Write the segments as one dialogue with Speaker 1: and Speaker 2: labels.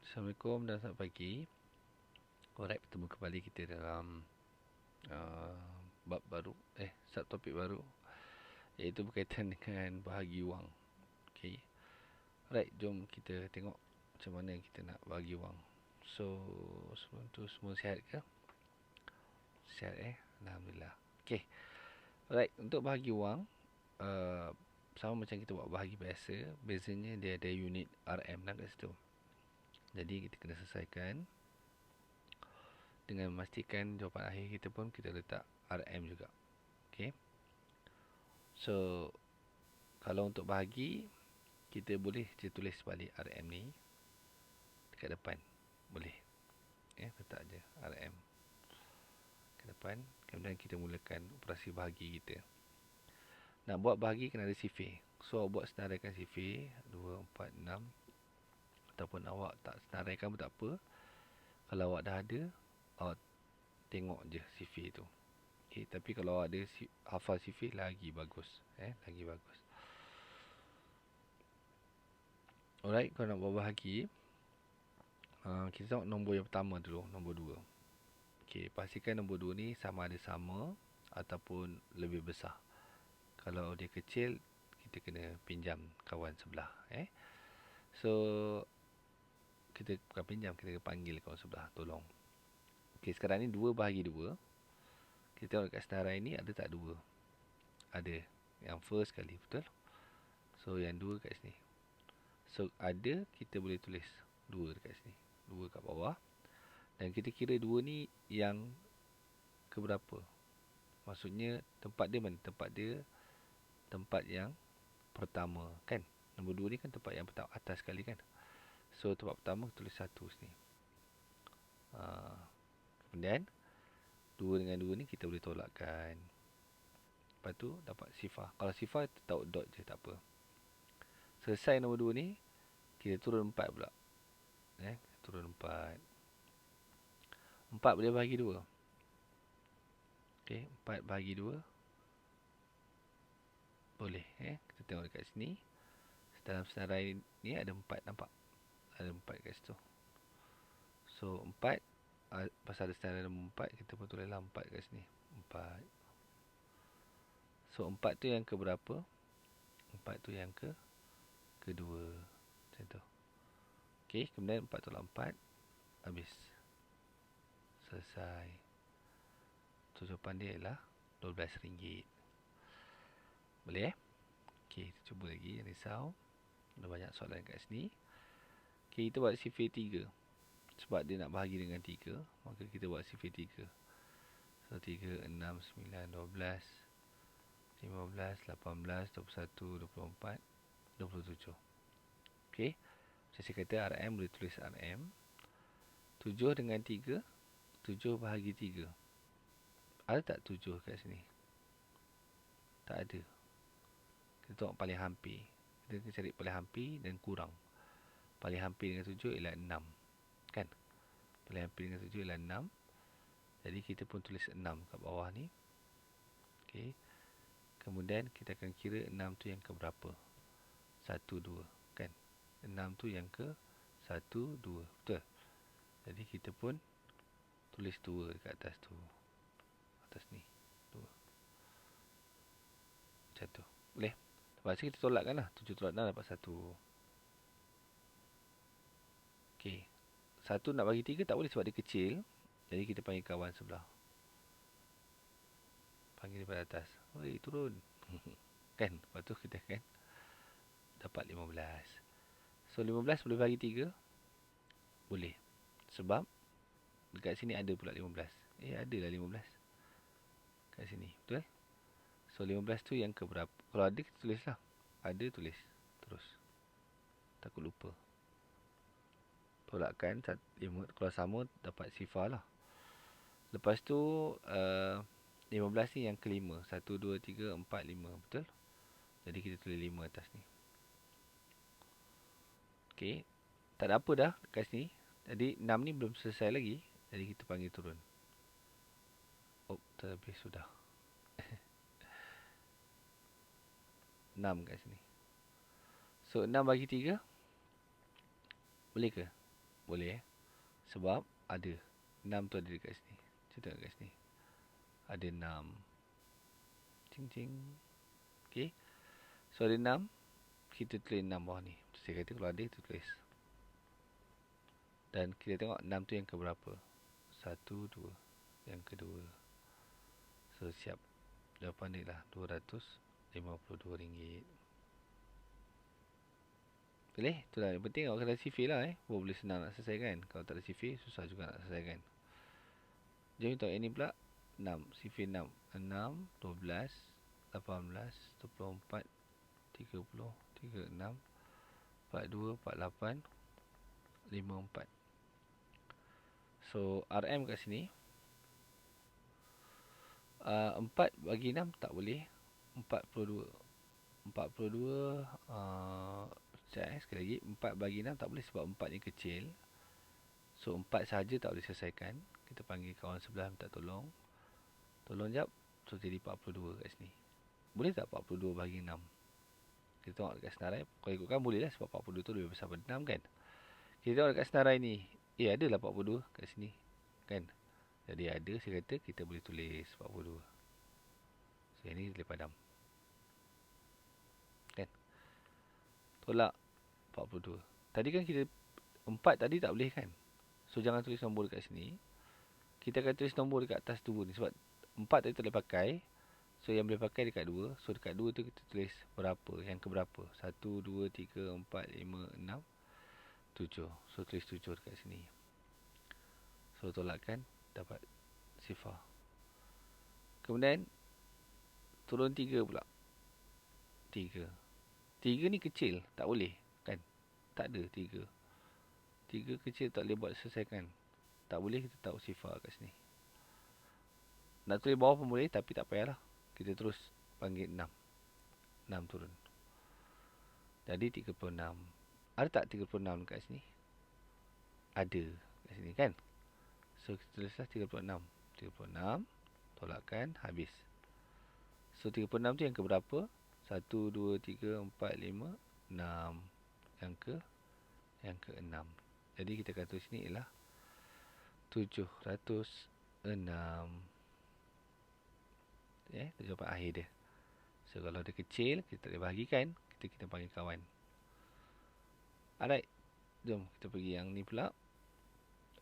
Speaker 1: Assalamualaikum dan selamat pagi. Alright, bertemu kembali kita dalam bab baru, subtopik baru, iaitu berkaitan dengan bahagi wang. Okay. Alright, jom kita tengok macam mana kita nak bahagi wang. So, sebelum tu semua sihat ke? Sihat Alhamdulillah. Okay. Alright, untuk bahagi wang, sama macam kita buat bahagi biasa, bezanya dia ada unit RM lah kat situ. Jadi kita kena selesaikan dengan memastikan jawapan akhir kita pun kita letak RM juga. Okay. So, kalau untuk bahagi, kita boleh je tulis balik RM ni dekat depan. Boleh. Letak je RM ke depan. Kemudian kita mulakan operasi bahagi kita. Nak buat bahagi kena ada sifir. So, awak buat senaraikan sifir 2, 4, 6. Ataupun awak tak senaraikan pun tak apa. Kalau awak dah ada, awak tengok je sifir tu. Okay, tapi kalau awak ada hafal sifir, lagi bagus. Lagi bagus. Alright, kalau nak buat bahagi, kita tengok nombor yang pertama dulu, nombor 2. Okey, pastikan nombor 2 ni sama ada sama ataupun lebih besar. Kalau dia kecil, kita kena pinjam kawan sebelah. So, kita bukan pinjam, kita panggil kawan sebelah, tolong. Okey, sekarang ni 2 bahagi 2. Kita tengok dekat senarai ni ada tak 2? Ada. Yang first kali, betul? So, yang 2 kat sini. So, ada, kita boleh tulis 2 dekat sini. 2 kat bawah. Dan kita kira 2 ni yang keberapa? Maksudnya, tempat dia mana? Tempat yang pertama, kan? Nombor 2 ni kan tempat yang pertama, atas sekali, kan? So, tempat pertama, tulis 1 sini. Kemudian, 2 dengan 2 ni kita boleh tolakkan. Lepas tu, dapat sifar. Kalau sifar, tahu dot je, tak apa. Selesai nombor 2 ni, kita turun 4 pula. Turun 4. 4 boleh bahagi 2. Okey, 4 bahagi 2. Boleh, Kita tengok dekat sini. Dalam senarai ni ada 4, nampak? Ada 4 kat situ. So, 4. Pasal ada senarai nombor 4, kita pun tulislah 4 kat sini. 4. So, 4 tu yang ke berapa? 4 tu yang kedua. Macam tu. Okey, kemudian 4 tolak 4. Habis. Selesai. So, jawapan dia ialah RM12. Boleh, Okey, kita cuba lagi. Jangan risau. Ada banyak soalan kat sini. Okey, kita buat sifir 3. Sebab dia nak bahagi dengan 3, maka kita buat sifir 3. So, 3, 6, 9, 12, 15, 18, 21, 24, 27. Okey. Macam saya kata, RM boleh tulis RM. 7 dengan 3, 7 bahagi 3. Ada tak 7 kat sini? Tak ada. Kita tengok paling hampir. Kita kena cari paling hampir dan kurang. Paling hampir dengan 7 ialah 6. Kan? Paling hampir dengan 7 ialah 6. Jadi kita pun tulis 6 kat bawah ni. Okey. Kemudian kita akan kira 6 tu yang ke berapa? 1, 2. Kan? 6 tu yang ke 1, 2. Betul? Jadi kita pun tulis 2 dekat atas tu. Atas ni. 2. Macam tu. Boleh? Lepas tu kita tolakkan lah. 7 tolak 6 dapat 1. Okey. 1 nak bagi 3 tak boleh sebab dia kecil. Jadi kita panggil kawan sebelah. Panggil daripada atas. Oi, turun. Kan? Lepas tu kita akan dapat 15. So, 15 boleh bagi 3? Boleh. Sebab dekat sini ada pula 15. Adalah 15. Kat sini. Betul? So, 15 tu yang ke berapa? Kalau ada, kita tulis lah. Ada, tulis. Terus. Takut lupa. Tolakkan 5. Kalau sama, dapat sifar lah. Lepas tu, 15 ni yang kelima. 1, 2, 3, 4, 5. Betul? Jadi, kita tulis 5 atas ni. Okey. Tak ada apa dah kat sini. Jadi, 6 ni belum selesai lagi. Jadi, kita panggil turun. Terlebih sudah. 6 kat sini. So, 6 bagi 3. Boleh ke? Boleh. Sebab ada 6 tu ada dekat sini. Kita tengok kat sini. Ada 6. Cing cing. Okey. So ada 6. Kita tulis 6 bawah ni. Saya kata kalau ada kita tulis. Dan kita tengok 6 tu yang ke berapa. 1, 2. Yang kedua. So siap. Jawapan dia lah RM252. Boleh? Itulah yang penting awak kena sifir lah boleh senang nak selesaikan. Kalau tak ada sifir, susah juga nak selesaikan. Jom kita tengok yang ni pula. 6. Sifir 6. 6, 12, 18, 24, 30, 36, 42, 48, 54. So, RM kat sini. 4 bagi 6 tak boleh. 42. 42. Sekali lagi. 4 bagi 6 tak boleh sebab 4 ni kecil. So, 4 sahaja tak boleh selesaikan. Kita panggil kawan sebelah minta tolong. Tolong jap. So, jadi 42 kat sini. Boleh tak 42 bagi 6? Kita tengok dekat senarai. Kalau ikutkan boleh lah sebab 42 tu lebih besar daripada 6 kan. Kita tengok dekat senarai ni. Adalah 42 kat sini. Kan? Jadi ada, saya kata kita boleh tulis 42. So, yang ni boleh padam. Kan? Tolak 42. Tadi kan kita 4 tadi tak boleh kan? So, jangan tulis nombor dekat sini. Kita akan tulis nombor dekat atas 2 ni. Sebab 4 tadi tak boleh pakai. So, yang boleh pakai dekat 2. So, dekat 2 tu kita tulis berapa. Yang ke berapa. 1, 2, 3, 4, 5, 6, 7. So, tulis 7 dekat sini. So, tolakkan. Dapat sifar. Kemudian, turun 3 pula. 3. 3 ni kecil. Tak boleh. Kan? Tak ada 3. 3 kecil tak boleh buat selesaikan. Tak boleh, kita tahu sifar kat sini. Nak tulis bawah pun boleh, tapi tak payahlah. Kita terus panggil 6. 6 turun. Jadi 36. Ada tak 36 kat sini? Ada kat sini kan? So kita tulislah 36. 36. Tolakkan. Habis. So 36 tu yang ke berapa? 1, 2, 3, 4, 5, 6. Yang ke 6. Jadi kita akan tulis ni ialah 706. Itu jawapan akhir dia. So kalau dia kecil, kita tak boleh bahagikan, kita panggil kawan. Alright. Jom kita pergi yang ni pula.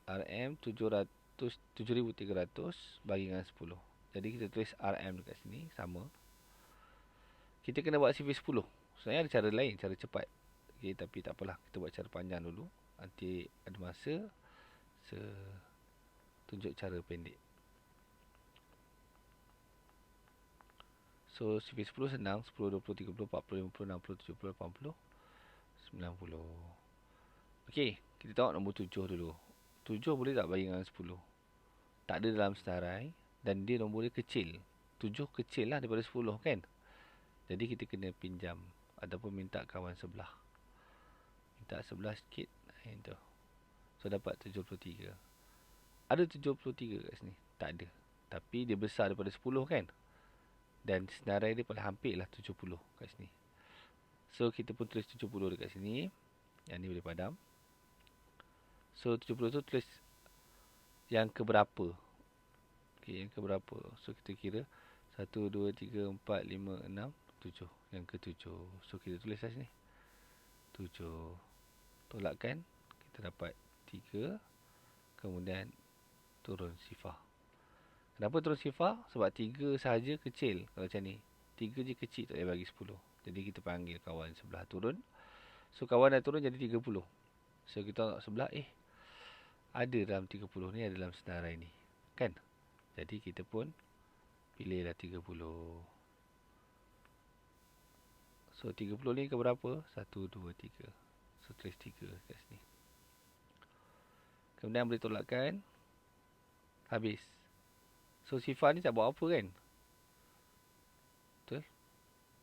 Speaker 1: RM 7,300 bagi dengan 10. Jadi kita tulis RM dekat sini. Sama. Kita kena buat sifir 10. Sebenarnya ada cara lain, cara cepat. Okay, tapi tak apalah. Kita buat cara panjang dulu. Nanti ada masa, tunjuk cara pendek. So, sifir 10 senang. 10, 20, 30, 40, 50, 60, 70, 80, 90. Okey, kita tengok nombor 7 dulu. 7 boleh tak bagi dengan 10? Tak ada dalam senarai. Dan dia nombor dia kecil. 7 kecil lah daripada 10 kan? Jadi kita kena pinjam. Ataupun minta kawan sebelah. Minta sebelah sikit. Itu. So, dapat 73. Ada 73 kat sini? Tak ada. Tapi dia besar daripada 10 kan? Dan senarai dia paling hampir lah 70 kat sini. So, kita pun tulis 70 dekat sini. Yang ni boleh padam. So, 70 tu tulis yang ke berapa. Okay, yang ke berapa. So, kita kira 1, 2, 3, 4, 5, 6, 7. Yang ke 7. So, kita tulis kat sini 7. Tolakkan. Kita dapat 3. Kemudian turun sifar. Kenapa turun sifar? Sebab 3 sahaja kecil. Kalau macam ni 3 je kecil, tak boleh bagi 10. Jadi kita panggil kawan sebelah turun. So kawan dah turun jadi 30. So kita tengok sebelah, ada dalam 30 ni, ada dalam senarai ni. Kan? Jadi kita pun pilihlah 30. So 30 ni ke berapa? 1, 2, 3. So tulis 3 kat sini. Kemudian boleh tolakkan. Habis. So sifar ni tak buat apa kan? Betul?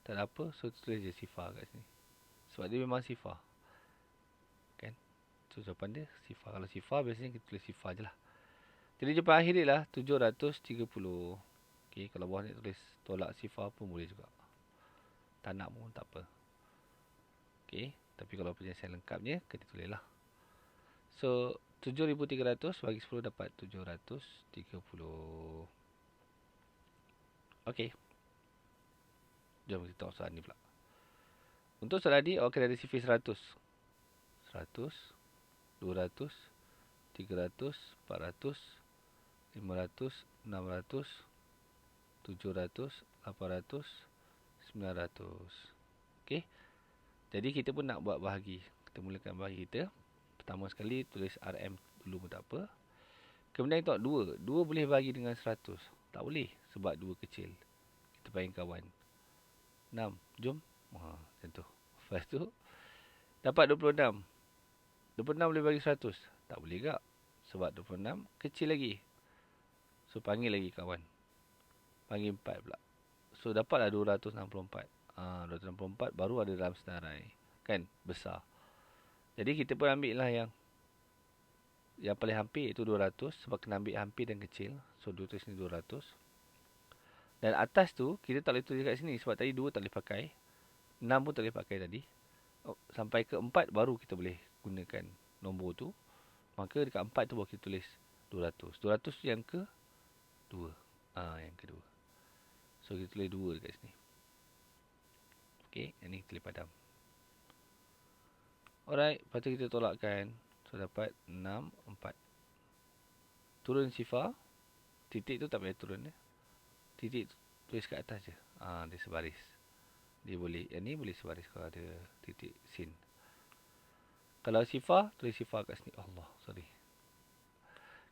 Speaker 1: Tak ada apa. So tulis je sifar kat sini. Sebab dia memang sifar. Kan? So jawapan dia sifar. Kalau sifar biasanya kita tulis sifar je lah. Jadi jawapan akhir dia lah 730. Okay, kalau bawah ni tulis tolak sifar pun boleh juga. Tak nak pun tak apa. Okay, tapi kalau penjelasan lengkapnya kita tulis lah. So 7,300 bagi 10 dapat 730. Okey. Jom kita tengok soalan ni pula. Untuk soalan ni, awak kena ada sifir 100. 100, 200, 300, 400, 500, 600, 700, 800, 900. Okey. Jadi kita pun nak buat bahagi. Kita mulakan bahagi kita. Pertama sekali tulis RM dulu pun tak apa. Kemudian kita tengok 2. 2 boleh bahagi dengan 100. Tak boleh sebab 2 kecil. Kita panggil kawan. 6. Jom. Macam tu. Lepas tu dapat 26. 26 boleh bagi 100. Tak boleh tak? Sebab 26 kecil lagi. So panggil lagi kawan. Panggil 4 pula. So dapatlah 264. 264 baru ada dalam senarai. Kan? Besar. Jadi kita pun ambil lah yang paling hampir iaitu 200. Sebab kena ambil hampir dan kecil. So 200 ni 200. Dan atas tu kita tak boleh tulis kat sini. Sebab tadi 2 tak boleh pakai. 6 pun tak boleh pakai tadi. Sampai ke 4 baru kita boleh gunakan nombor tu. Maka dekat 4 tu baru kita tulis 200. 200 tu yang ke 2. Yang kedua. So kita tulis 2 dekat sini. Okey, yang ni kita boleh padam. Alright, lepas tu kita tolakkan. So dapat 6, 4. Turun sifar. Titik tu tak payah turun ya. Titik tu tulis kat atas je. Dia sebaris. Dia boleh, yang ni boleh sebaris kalau ada titik sin. Kalau sifar, tulis sifar kat sini. Allah, sorry.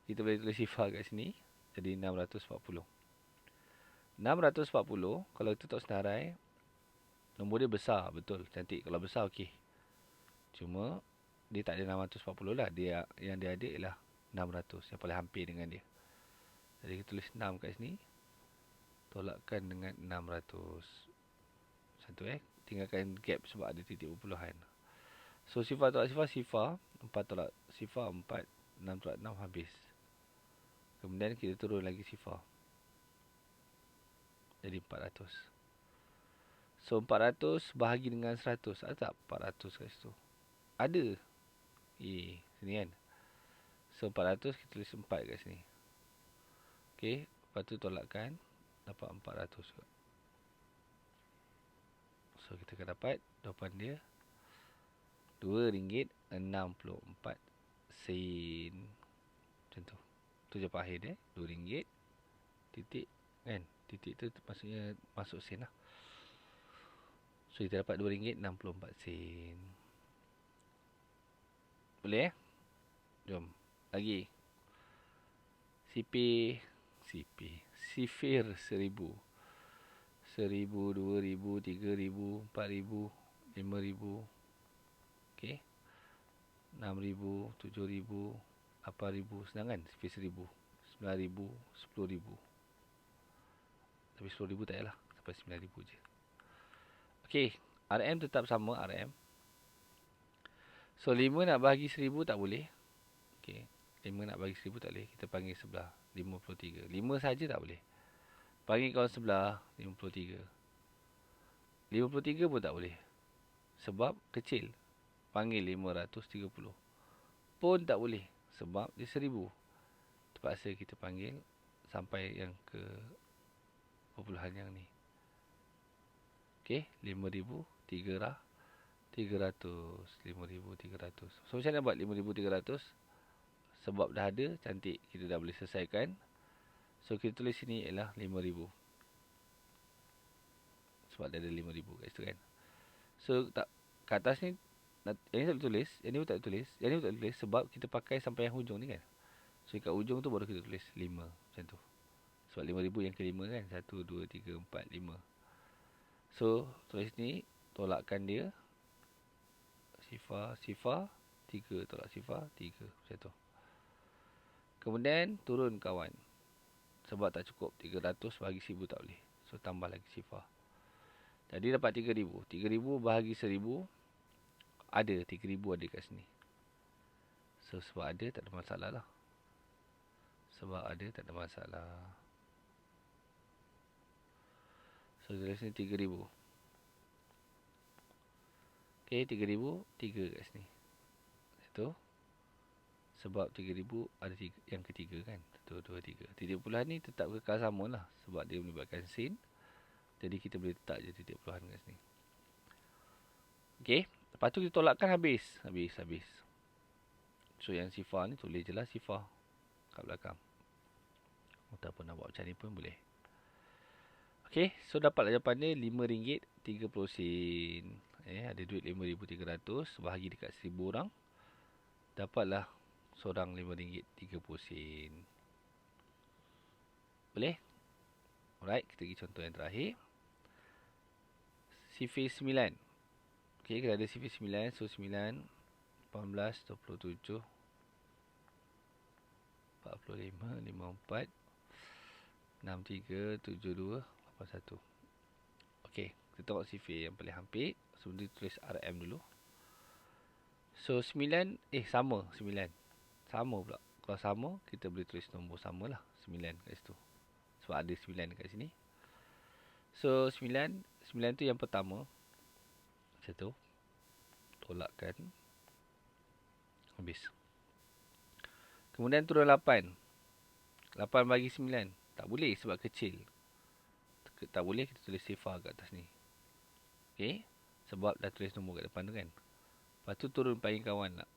Speaker 1: Kita boleh tulis sifar kat sini. Jadi 640. 640, kalau kita tak senarai, nombor dia besar, betul, cantik. Kalau besar, okey. Cuma, dia tak ada 640 lah. Yang dia ada ialah 600, yang paling hampir dengan dia. Jadi, kita tulis 6 kat sini. Tolakkan dengan 600. Satu tinggalkan gap sebab ada titik perpuluhan. So, sifar tolak sifar. 4 tolak sifar, 4. 6 tolak 6, habis. Kemudian, kita turun lagi sifar. Jadi 400. So 400 bahagi dengan 100. Ada tak 400 kat situ? Ada. Sini kan. So 400 kita tulis 4 kat sini. Okey. Lepas tu tolakkan. Dapat 400 juga. So kita akan dapat jawapan dia RM2.64 sen. Macam tu. Tu jawapan akhir dia. RM2. Titik. Kan? Titik tu maksudnya masuk sen lah. So kita dapat RM2.64 sen. Boleh Jom. Lagi. Sifir 1000. 1000, 2000, 3000, 4000, 5000. Okey. 6000, 7000, 8000. Senang kan? Sifir 1000. 9000, 10000. Tapi 10000 tak payahlah. Sampai 9000 je. Okey. RM tetap sama RM. So 5 nak bagi 1000 tak boleh. Okey. 5 nak bagi 1000 tak boleh. Kita panggil sebelah 53. 5 saja tak boleh. Panggil kawan sebelah 53. 53 pun tak boleh. Sebab kecil. Panggil 530. Pun tak boleh. Sebab dia 1000. Terpaksa kita panggil sampai yang ke perpuluhan yang ni. Okey. 5,300. 5,300. So macam mana buat 5,300? Sebab dah ada, cantik. Kita dah boleh selesaikan. So kita tulis sini ialah 5,000. Sebab dah ada 5,000 kat situ kan. So tak, kat atas ni yang ni tak boleh tulis, yang ni pun tak boleh tulis, yang ni pun tak boleh tulis sebab kita pakai sampai yang hujung ni kan. So kat hujung tu baru kita tulis 5 macam tu. Sebab 5,000 yang kelima kan. 1, 2, 3, 4, 5. So tulis ni, tolakkan dia. Sifar 3 tolak sifar 3 macam tu. Kemudian turun kawan. Sebab tak cukup 300 bahagi 1000 tak boleh. So tambah lagi sifar. Jadi dapat 3000. 3000 bahagi 1000. Ada 3000 ada kat sini. So sebab ada tak ada masalah lah. Sebab ada tak ada masalah. So dari sini 3000. Okay, 3000 3 kat sini. Itu. Sebab 3000 ada yang ketiga kan. 1, 2, 3. Titik puluhan ni tetap kekal sama lah. Sebab dia melibatkan sin. Jadi kita boleh letak je titik puluhan kat sini. Okey. Lepas tu kita tolakkan habis. Habis. So yang sifar ni tulis je lah sifar kat belakang. Ataupun nak buat macam ni pun boleh. Okey. So dapatlah jawapan dia RM5.30. Ada duit 5,300. Bahagi dekat 1,000 orang. Dapatlah seorang RM5.30. Boleh? Alright. Kita pergi contoh yang terakhir. Sifir 9. Okey, kita ada sifir 9. So 9, 18, 27, 45, 54, 63, 72, 81. Okey, kita tengok sifir yang paling hampir. Sebelum dia tulis RM dulu. So 9, sama 9. Sama pula. Kalau sama, kita boleh tulis nombor sama lah. 9 kat situ. Sebab ada 9 kat sini. So 9 tu yang pertama. Macam tu. Tolakkan. Habis. Kemudian turun 8. 8 bagi 9. Tak boleh sebab kecil. Tak boleh kita tulis sifar kat atas ni. Okey. Sebab dah tulis nombor kat depan tu kan. Lepas tu turun panggil kawan lah.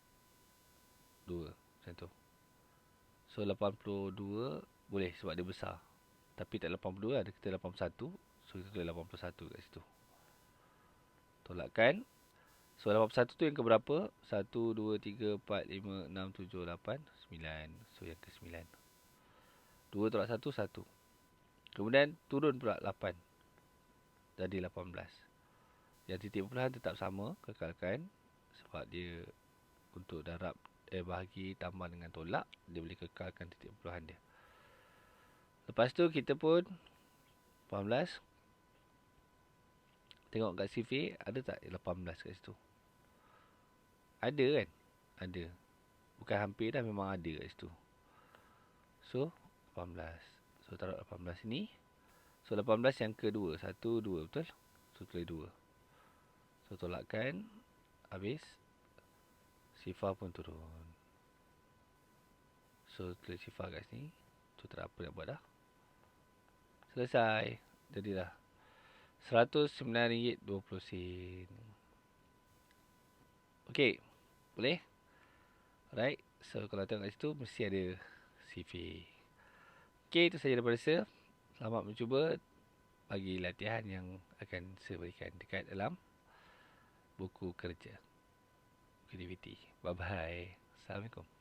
Speaker 1: 2. Macam tu. So 82 boleh sebab dia besar. Tapi tak 82 ada kita 81. So kita tulis 81 kat situ. Tolakkan. So 81 tu yang keberapa? 1, 2, 3, 4, 5, 6, 7, 8, 9. So yang ke 9. 2 tolak 1, 1. Kemudian turun pula 8. Jadi 18. Yang titik perpuluhan tetap sama. Kekalkan. Sebab dia untuk darab bahagi tambah dengan tolak. Dia boleh kekalkan titik perpuluhan dia. Lepas tu kita pun 18. Tengok kat CV. Ada tak 18 kat situ? Ada kan? Ada. Bukan hampir dah. Memang ada kat situ. So 18. So taruh 18 ni. So 18 yang kedua. 1, 2. Betul? So tulis 2. So tolakkan. Habis. Sifar pun turun. So tulis sifar kat sini. So tak apa nak buat dah. Selesai. Jadilah RM109.20. Okey. Boleh? Alright. So kalau tengok kat situ mesti ada CV. Okey, itu saja daripada saya. Selamat mencuba bagi latihan yang akan saya berikan dekat dalam buku kerja. Aktiviti. Bye bye. Assalamualaikum.